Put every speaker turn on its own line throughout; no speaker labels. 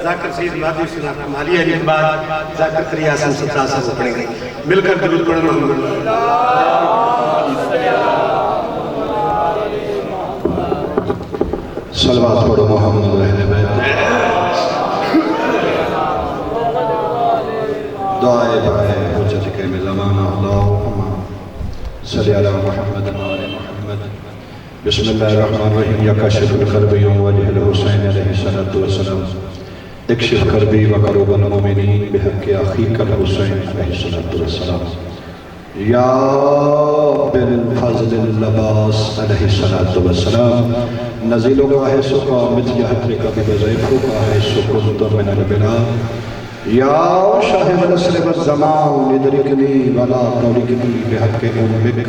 ذاکر سید مہدی حسین کمالی علی کے بعد ذاکر قری آسم سترہ سے پڑھیں گے. مل کر درود پڑھیں محمد.
صلوات پڑھو محمد و اہل بیت. دعائے برائے حجت کے زمانہ. اللہم صلی علی محمد و آل محمد. بسم اللہ الرحمن الرحیم. یا کاشف الکرب یوم وجہ الحسین علیہ السلام. اکشف کربی و کروب المومنین بحق اخیک الحسین علیہ السلام. یا بالفضل اللباس علیہ السلام. نزیل گاہ سکا متیہ حترکا ببزیفو گاہ سکنت من البلا. یا شاہد نصر والزمان ادرکنی ولا تورکنی بحق امک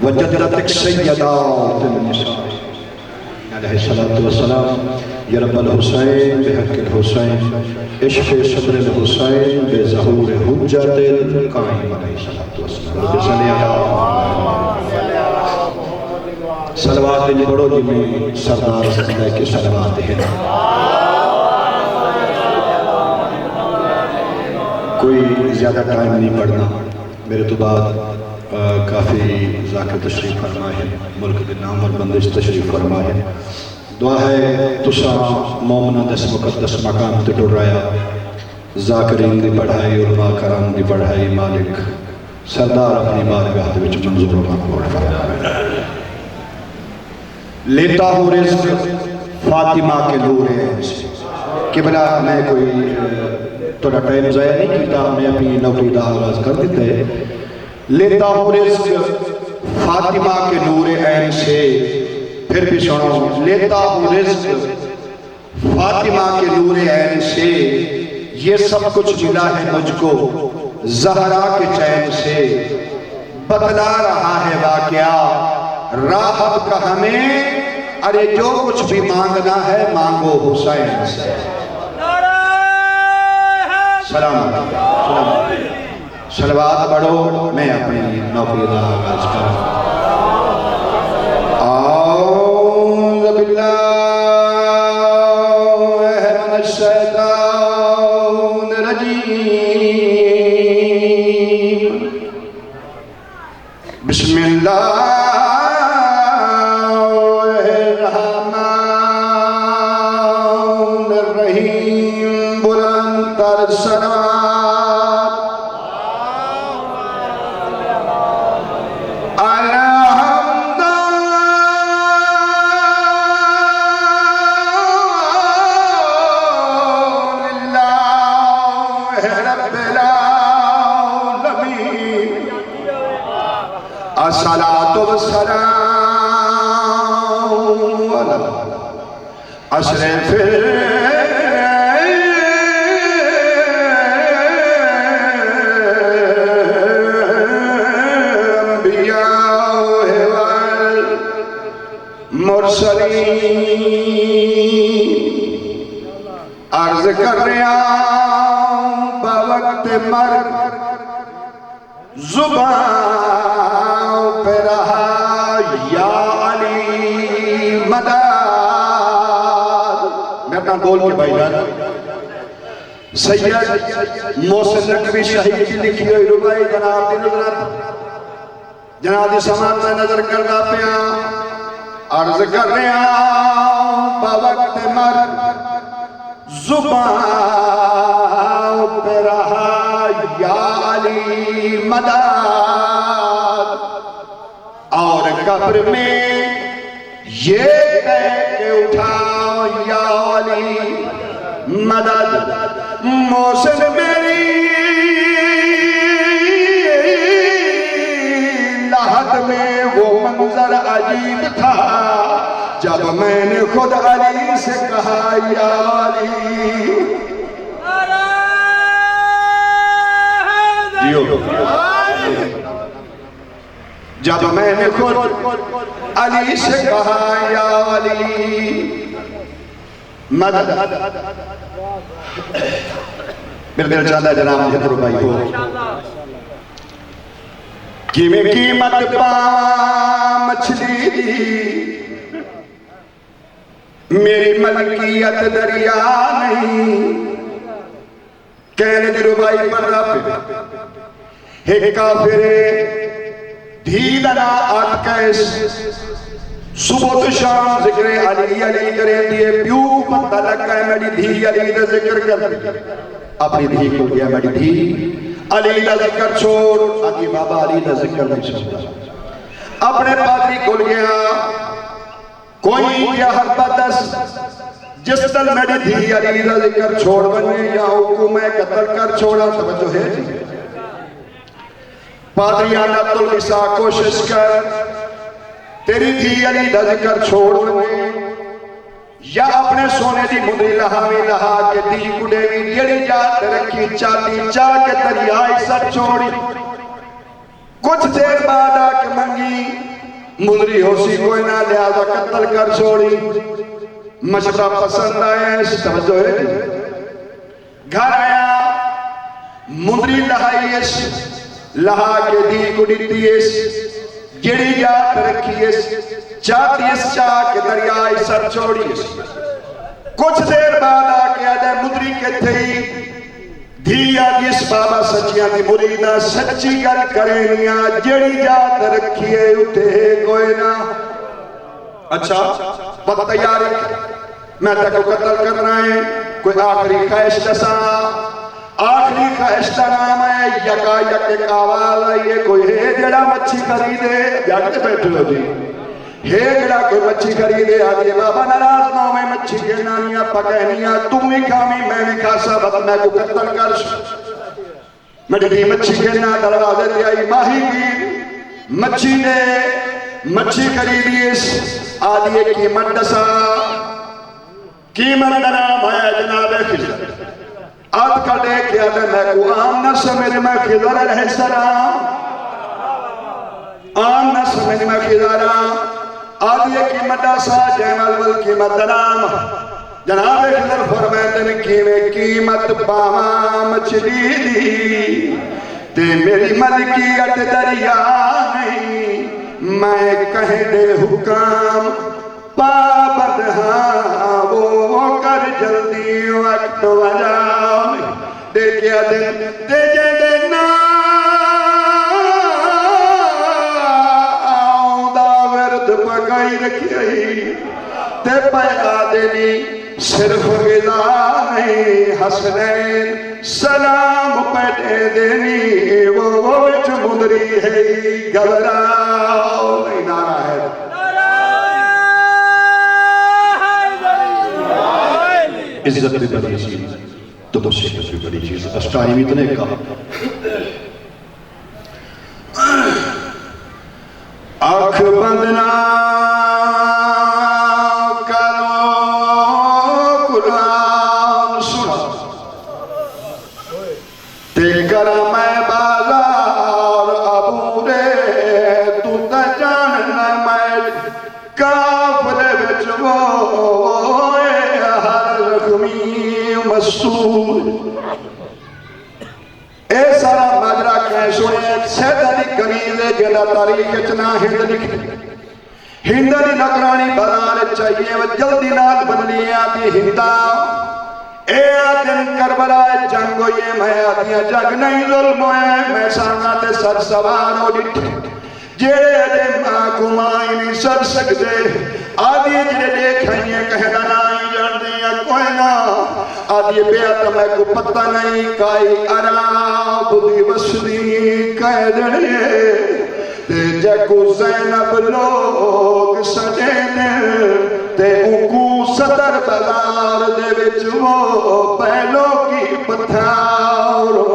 وجدتک سیدات النساء علیہ السلام. یا رب الحسین بحق الحسین عشق صدر الحسین بظہور حجت القائم علیہ السلام. صلوات دن پڑھو جی میں سردار زندہ کے صلوات ہیں. کوئی زیادہ ٹائم نہیں پڑھنا. میرے تو بعد کافی ذاکر تشریف فرما ہے. ملک کے نام اور بندش تشریف فرما ہے. دعا ہے تسا مومنہ دس مقدس مقام تے ٹر رہا. ذاکرین دی پڑھائی علماء کرام دی پڑھائی مالک سردار اپنی بارگاہ دے وچ منظور و مقبول فرمائے. لیتا ہوں رزق فاطمہ کے نور سے. قبلہ میں کوئی تھوڑا ٹائم ضائع نہیں کیتا. میں اپنی نوکری دا آغاز کر دیتے. لیتا ہوں رزق فاطمہ کے نور عین سے. پھر بھی سنو. لیتا ہوں رزق فاطمہ کے نور عین سے. یہ سب کچھ ملا ہے مجھ کو زہرا کے چین سے. بتلا رہا ہے واقعہ راہب کا ہمیں. ارے جو کچھ بھی مانگنا ہے مانگو حسین سے. سلام صلوات پڑھو. میں اپنی نوکری دا آغاز کروں. اعوذ باللہ من الشیطان الرجیم. بسم اللہ الرحمن الرحیم. بلند تر صلوات الحمد للہ رب العالمین. الصلاة والسلام علی اشرف عرض کر رہا بوقت مرگ زبان پہ رہا یا علی مدد. میں اپنا بول کے بھائی جانا. سید محسن نقوی شہید کی لکھی ہوئی ربائی جناب دی نظر جناب دی سمان میں نظر کردہ پیا. عرض کر رہا بوقت مرگ زبان پہ رہا یا علی مدد. اور قبر میں یہ کہہ کے اٹھا یا علی مدد. محسن میری لحد میں وہ منظر عجیب تھا جب میں نے خود علی سے کہا یا علی. جب میں نے خود علی سے کہا یا علی مدد. میرے دل چاہتا ہے جناب جتر بھائی ہو کہ میں قیمت پا مچھلی دی میری ملکیت دریا نہیں کہنے دی ربائی پر رب ایک کافر دھیدنا آت کیس صبح تو شام ذکر علی علی کریں دیئے پیو پتہ لگا ہے میری دھی علی دا ذکر کر اپنی دھی کو گیا میری دھی علی دا ذکر چھوڑ آگے بابا علی دا ذکر نہیں چھوڑا اپنے پادری کو گیا کوئی کیا حربتس جس تل میری دھی علی دا ذکر چھوڑ بنے یا حکومہ قتل کر چھوڑا توجہ ہے جی پادریانہ تلویسا کوشش کر تیری دھی علی دا ذکر چھوڑ بنے یا اپنے سونے دی مدری لہا میں لہا کے دی کڑے بھی جڑی جات رکھی چاہتی چاہ کے دریائی سر چھوڑی کچھ دیر بعد آکے منگی مدری ہو سی کوئی نہ لہذا قتل کر چھوڑی مشورہ پسند آئے اس توجہ ہے گھر آیا مدری لہائیس لہا کے دی کڑی تیس جڑی جات رکھیس چاہتی اس چاہ کے دریائی سر چھوڑیس کچھ دیر بعد آکے آجائے مدری کے تھی دھیا جس بابا سچیاں دی مریدہ سچی گر کرینیاں جڑی جات رکھیے اٹھے کوئی نہ اچھا بات تیاری میں تک کو قتل کرنا ہے کوئی آخری خواہش دسا آخری خواہش دا نام ہے یکا یک ایک آواز آئیے کوئی ہے جڑا مچھی خریدے جاگتے بیٹھے ہو جی ہے جڑا کوئی مچھی خریدے آدھے بابا نراز نو میں مچھی کے نانیاں پکہنیاں تم بھی کھامی میں بھی کھا سب میں کو قتل کر میں دی مچھی کے نا دروازے دے آئی ماہی کی مچھی نے مچھی خریدیس آدھے قیمت دسا قیمت دا نام ہے جناب خضر آدھ کا دے کیا دے میں کو عام نہ سمجھ میں خضر علیہ السلام عام نہ سمجھ میں خضر آدھے قیمت دسا جیمال ول قیمت دا نام جناب خضر فرمائے دن قیمت باما مچھلی دی تے میری ملکیت دریا نہیں میں کہیں دے حکام پابند ہاں وہ کر جلدی وقت وجام دیکھیا دن تیجے دینا آؤں دا ورد پکائی رکھی تے پیدا دینی صرف غذا نہیں حسنین سلام پیٹے دینی وہ وچ مدری ہے گھبراؤ نہیں نعرہ ہے عزت بھی بڑی چیز تو مصیبت بھی بڑی چیز اشٹائی بھی اتنے کہا آنکھ بندنا اے سارا ماجرہ کہیں سنے سیدہ دی کنیزے جنہ تاریخ اتنا ہند لکھے ہند دی نکرانی بنانے چاہیے و جلدی نال بنلی آتی ہندہ اے آدن کربلا جنگ ہوئے میں آدیاں جنگ نہیں ظلم ہوئے میں سامنا تے سر سوار ہو ڈٹھے جیڑے اجے ماں کو مائی نہیں سر سکتے آدھی جیڑے دیکھائیں کہنا نہیں جاندے یا کوئی نہ آدھی بیعت میں کو پتہ نہیں کائی عراب دی وسدی کہہ دنے تے جے کو زینب لوگ سجینے تے انکو صدر بازار دے وچ وہ پہلو کی پتھار